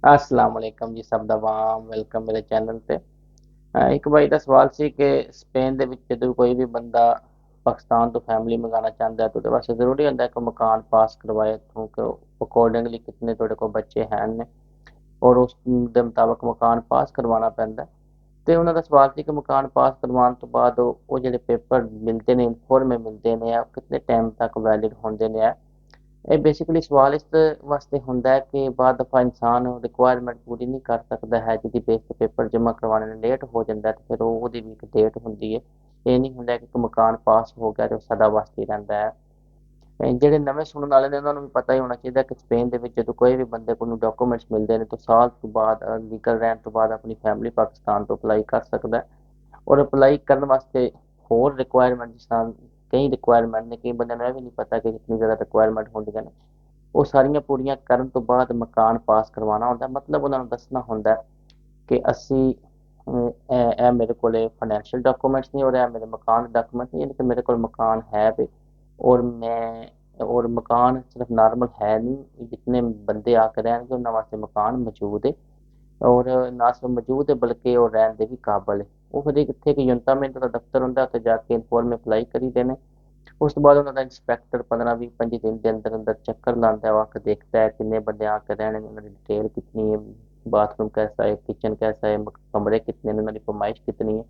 अस्सलाम वालेकुम जी, ਸਭ ਦਾ ਵਾਮ ਵੈਲਕਮ ਮੇਰੇ ਚੈਨਲ ਤੇ। ਇੱਕ ਬਾਈ ਦਾ ਸਵਾਲ ਸੀ ਕਿ ਸਪੇਨ ਦੇ ਵਿੱਚ ਜਦੋਂ ਕੋਈ ਵੀ ਬੰਦਾ ਪਾਕਿਸਤਾਨ ਤੋਂ ਫੈਮਿਲੀ ਮੰਗਾਉਣਾ ਚਾਹੁੰਦਾ ਹੈ ਤਾਂ ਉਹਦੇ ਵਾਸਤੇ ਜ਼ਰੂਰੀ ਹੁੰਦਾ ਹੈ ਕਿ ਮਕਾਨ ਪਾਸ ਕਰਵਾਏ ਇੱਥੋਂ, ਕਿ ਅਕੋਰਡਿੰਗਲੀ ਕਿਤਨੇ ਤੁਹਾਡੇ ਕੋਲ ਬੱਚੇ ਹਨ ਨੇ ਔਰ ਉਸ ਦੇ ਮੁਤਾਬਕ ਮਕਾਨ ਪਾਸ ਕਰਵਾਉਣਾ ਪੈਂਦਾ ਹੈ। ਤੇ ਉਹਨਾਂ ਦਾ ਸਵਾਲ ਸੀ ਕਿ ਮਕਾਨ ਪਾਸ ਕਰਵਾਉਣ ਤੋਂ ਬਾਅਦ ਉਹ ਜਿਹੜੇ ਪੇਪਰ ਮਿਲਦੇ ਨੇ, ਇਨਫੋਰਮੇ ਮਿਲਦੇ ਨੇ, ਉਹ ਕਿਤਨੇ ਟਾਈਮ ਤੱਕ ਵੈਲਿਡ ਹੁੰਦੇ ਨੇ। ਇਹ ਬੇਸਿਕਲੀ ਸਵਾਲ ਇਸ ਵਾਸਤੇ ਹੁੰਦਾ ਹੈ ਕਿ ਬਾਅਦ ਦਫਾ ਇਨਸਾਨ ਰਿਕੁਆਇਰਮੈਂਟ ਪੂਰੀ ਨਹੀਂ ਕਰ ਸਕਦਾ ਹੈ, ਜਿਹਦੀ ਬੇਸ ਤੇ ਪੇਪਰ ਜਮ੍ਹਾਂ ਕਰਵਾਉਣੇ ਨੇ ਲੇਟ ਹੋ ਜਾਂਦਾ ਹੈ, ਤੇ ਫਿਰ ਉਹਦੀ ਵੀ ਇੱਕ ਡੇਟ ਹੁੰਦੀ ਹੈ। ਇਹ ਨਹੀਂ ਹੁੰਦਾ ਕਿ ਇੱਕ ਮਕਾਨ ਪਾਸ ਹੋ ਗਿਆ ਤੇ ਉਹ ਸਦਾ ਵਾਸਤੇ ਰਹਿੰਦਾ ਹੈ। ਜਿਹੜੇ ਨਵੇਂ ਸੁਣਨ ਵਾਲੇ ਨੇ ਉਹਨਾਂ ਨੂੰ ਵੀ ਪਤਾ ਹੀ ਹੋਣਾ ਚਾਹੀਦਾ ਕਿ ਸਪੇਨ ਦੇ ਵਿੱਚ ਜਦੋਂ ਕੋਈ ਵੀ ਬੰਦੇ ਕੋਲ ਨੂੰ ਡਾਕੂਮੈਂਟਸ ਮਿਲਦੇ ਨੇ ਤਾਂ ਸਾਲ ਤੋਂ ਬਾਅਦ ਲੀਗਲ ਰਹਿਣ ਤੋਂ ਬਾਅਦ ਆਪਣੀ ਫੈਮਿਲੀ ਪਾਕਿਸਤਾਨ ਤੋਂ ਅਪਲਾਈ ਕਰ ਸਕਦਾ ਹੈ। ਔਰ ਅਪਲਾਈ ਕਰਨ ਵਾਸਤੇ ਹੋਰ ਰਿਕੁਆਇਰਮੈਂਟ, ਜਿਸ ਤਰ੍ਹਾਂ ਕਈ ਰਿਕੁਆਇਰਮੈਂਟ ਨੇ, ਕਈ ਬੰਦਿਆਂ ਨੂੰ ਇਹ ਵੀ ਨਹੀਂ ਪਤਾ ਕਿ ਕਿੰਨੀ ਜ਼ਿਆਦਾ ਰਿਕੁਆਇਰਮੈਂਟ ਹੁੰਦੀਆਂ ਨੇ। ਉਹ ਸਾਰੀਆਂ ਪੂਰੀਆਂ ਕਰਨ ਤੋਂ ਬਾਅਦ ਮਕਾਨ ਪਾਸ ਕਰਵਾਉਣਾ ਹੁੰਦਾ, ਮਤਲਬ ਉਹਨਾਂ ਨੂੰ ਦੱਸਣਾ ਹੁੰਦਾ ਕਿ ਅਸੀਂ ਇਹ ਮੇਰੇ ਕੋਲ ਫਾਈਨੈਂਸ਼ੀਅਲ ਡਾਕੂਮੈਂਟਸ ਨਹੀਂ, ਔਰ ਇਹ ਮੇਰੇ ਮਕਾਨ ਦੇ ਡਾਕੂਮੈਂਟ ਨਹੀਂ, ਯਾਨੀ ਕਿ ਮੇਰੇ ਕੋਲ ਮਕਾਨ ਹੈ ਵੀ ਔਰ ਮੈਂ ਔਰ ਮਕਾਨ ਸਿਰਫ ਨਾਰਮਲ ਹੈ ਨਹੀਂ, ਜਿतने ਬੰਦੇ ਆ ਕੇ ਰਹਿਣਗੇ ਉਹਨਾਂ ਵਾਸਤੇ ਮਕਾਨ ਮੌਜੂਦ ਹੈ। ਔਰ ਨਾ ਸਿਰਫ ਮੌਜੂਦ ਹੈ ਬਲਕਿ ਉਹ ਰਹਿਣ ਦੇ ਵੀ ਕਾਬਲ ਹੈ। ਉਹ ਫਿਰ ਇੱਥੇ ਇੱਕ ਯੂਨਟਾਮੈਂਟ ਦਾ ਦਫ਼ਤਰ ਹੁੰਦਾ, ਉੱਥੇ ਜਾ ਕੇ ਇਨਫੋਰਮ ਅਪਲਾਈ ਕਰੀ ਦੇਣੇ। ਉਸ ਤੋਂ ਬਾਅਦ ਉਹਨਾਂ ਦਾ ਇੰਸਪੈਕਟਰ 15-20-25 ਦਿਨ ਦੇ ਅੰਦਰ ਅੰਦਰ ਚੱਕਰ ਲਾਉਂਦਾ है, वो आके देखता है कितने बंदे आके रहने, उन्होंने डिटेल कितनी है, बाथरूम कैसा है, किचन कैसा है, कमरे कितने ने, उन्होंने फरमाइश कितनी है।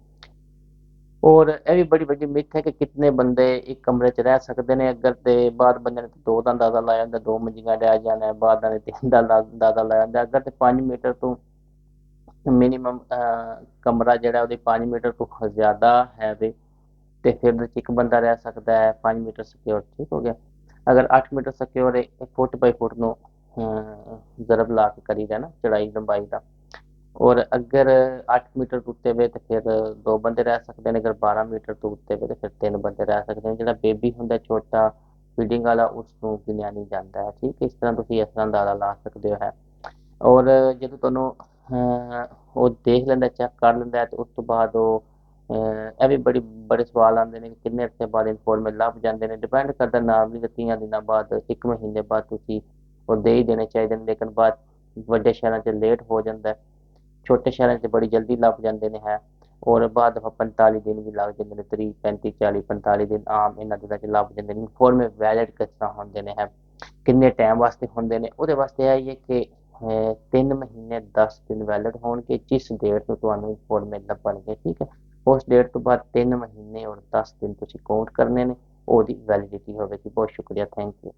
ਔਰ ਇਹ ਵੀ ਬੜੀ ਵੱਡੀ ਮਿੱਥ ਹੈ ਕਿ ਕਿਤਨੇ ਬੰਦੇ ਇੱਕ ਕਮਰੇ 'ਚ ਰਹਿ ਸਕਦੇ ਨੇ। ਅਗਰ ਤੇ ਬਾਅਦ ਬੰਦੇ ਨੇ ਦੋ ਦਾ ਅੰਦਾਜ਼ਾ ਲਾਇਆ ਹੁੰਦਾ, ਦੋ ਮੰਜੀਆਂ ਰਹਿ ਜਾਣਾ, ਬਾਅਦ ਨੇ ਤਿੰਨ ਦਾ ਅੰਦਾਜ਼ਾ ਲਾਇਆ ਹੁੰਦਾ। ਅਗਰ ਤੇ 5 ਮੀਟਰ ਤੋਂ ਮਿਨੀਮਮ ਕਮਰਾ ਜਿਹੜਾ ਉਹਦੇ 5 ਮੀਟਰ ਤੋਂ ਜ਼ਿਆਦਾ ਹੈ ਵੇ ਤੇ ਫਿਰ ਉਹਦੇ 'ਚ ਇੱਕ ਬੰਦਾ ਰਹਿ ਸਕਦਾ ਹੈ। 5 ਮੀਟਰ ਸਿਕਿਉਰ, ਠੀਕ ਹੋ ਗਿਆ। ਅਗਰ 8 ਮੀਟਰ ਸਿਕਿਉਰ ਹੈ, ਫੁੱਟ ਬਾਈ ਫੁੱਟ ਨੂੰ ਜ਼ਰਬ ਲਾ ਕੇ ਕਰੀਦਾ ਨਾ, ਚੜਾਈ ਲੰਬਾਈ ਦਾ। ਔਰ ਅਗਰ 8 ਮੀਟਰ ਤੋਂ ਉੱਤੇ ਵੇ ਤੇ ਫਿਰ ਦੋ ਬੰਦੇ ਰਹਿ ਸਕਦੇ ਨੇ, ਅਗਰ 12 ਮੀਟਰ ਤੋਂ ਉੱਤੇ ਵੇ ਤੇ ਫਿਰ ਤਿੰਨ ਬੰਦੇ ਰਹਿ ਸਕਦੇ ਨੇ। ਜਿਹੜਾ ਬੇਬੀ ਹੁੰਦਾ ਛੋਟਾ ਫੀਡਿੰਗ ਵਾਲਾ, ਉਸ ਨੂੰ ਗਿਣਿਆ ਨਹੀਂ ਜਾਂਦਾ ਹੈ, ਠੀਕ ਹੈ। ਇਸ ਤਰ੍ਹਾਂ ਤੁਸੀਂ ਇਸ ਤਰ੍ਹਾਂ ਅੰਦਾਜ਼ਾ ਲਾ ਸਕਦੇ ਹੋ ਹੈ। ਔਰ ਜਦੋਂ ਤੁਹਾਨੂੰ ਉਹ ਦੇਖ ਲੈਂਦਾ, ਚੈੱਕ ਕਰ ਲੈਂਦਾ ਹੈ, ਤੇ ਉਸ ਤੋਂ ਬਾਅਦ ਉਹ ਇਹ ਵੀ ਬੜੇ ਸਵਾਲ ਆਉਂਦੇ ਨੇ ਕਿ ਕਿੰਨੇ ਅਰਸੇ ਬਾਅਦ ਇਨਫੋਰਮੇਸ਼ਨ ਲੱਭ ਜਾਂਦੇ ਨੇ। ਡਿਪੈਂਡ ਕਰਦਾ ਨਾਰਮਲੀ 30 ਦਿਨਾਂ ਬਾਅਦ, 1 ਮਹੀਨੇ ਬਾਅਦ ਤੁਸੀਂ ਉਹ ਦੇ ਹੀ ਦੇਣੇ ਚਾਹੀਦੇ ਨੇ, ਲੇਕਿਨ ਬਾਅਦ ਵੱਡੇ ਸ਼ਹਿਰਾਂ 'ਚ ਲੇਟ ਹੋ ਜਾਂਦਾ ਹੈ। ਛੋਟੇ ਸ਼ਹਿਰਾਂ 'ਚ ਬੜੀ ਜਲਦੀ ਲੱਭ ਜਾਂਦੇ ਨੇ ਹੈ। ਔਰ ਬਾਅਦ ਦਫਾ 45 ਦਿਨ ਵੀ ਲੱਗ ਜਾਂਦੇ ਨੇ, 30 35 40 45 ਦਿਨ ਆਮ ਇਹਨਾਂ ਦਿਨਾਂ 'ਚ ਲੱਭ ਜਾਂਦੇ ਨੇ। ਇਨਫੋਰਮੇ ਵੈਲਿਡ ਕਿਸ ਤਰ੍ਹਾਂ ਹੁੰਦੇ ਨੇ ਹੈ, ਕਿੰਨੇ ਟਾਈਮ ਵਾਸਤੇ ਹੁੰਦੇ ਨੇ, ਉਹਦੇ ਵਾਸਤੇ ਇਹ ਹੀ ਹੈ ਕਿ 3 ਮਹੀਨੇ 10 ਦਿਨ ਵੈਲਿਡ ਹੋਣਗੇ ਜਿਸ ਡੇਟ ਨੂੰ ਤੁਹਾਨੂੰ ਇਨਫੋਰਮੇ ਲੱਭਣਗੇ, ਠੀਕ ਹੈ। ਉਸ ਡੇਟ ਤੋਂ ਬਾਅਦ 3 ਮਹੀਨੇ ਔਰ 10 ਦਿਨ ਤੁਸੀਂ ਕਾਊਂਟ ਕਰਨੇ ਨੇ, ਉਹਦੀ ਵੈਲਿਡਿਟੀ ਹੋਵੇਗੀ। ਬਹੁਤ ਸ਼ੁਕਰੀਆ, ਥੈਂਕ ਯੂ।